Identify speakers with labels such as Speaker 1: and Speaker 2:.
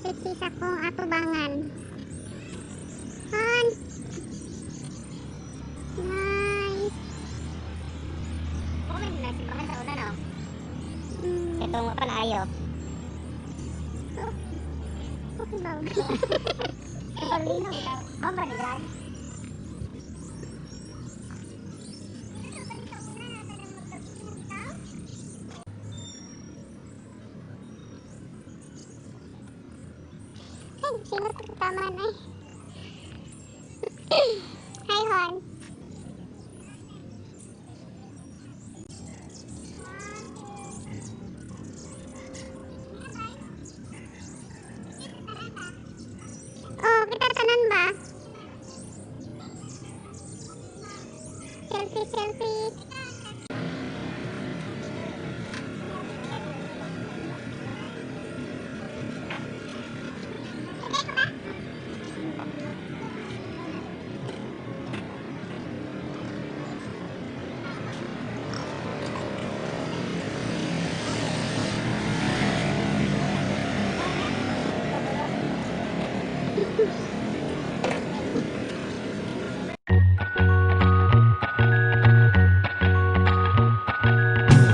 Speaker 1: sipsis akong atubangan. Han. Nice.
Speaker 2: Comment na si Baka sa una, no?
Speaker 1: Mm.
Speaker 2: Ito nga pa na ayo.
Speaker 1: Okay ba?
Speaker 2: Ito lino, ito. Ang ba ni Brad?
Speaker 1: Ay, sino sa taman eh? Hi, Hon. Oh, kita tanan ba? Selfie, selfie.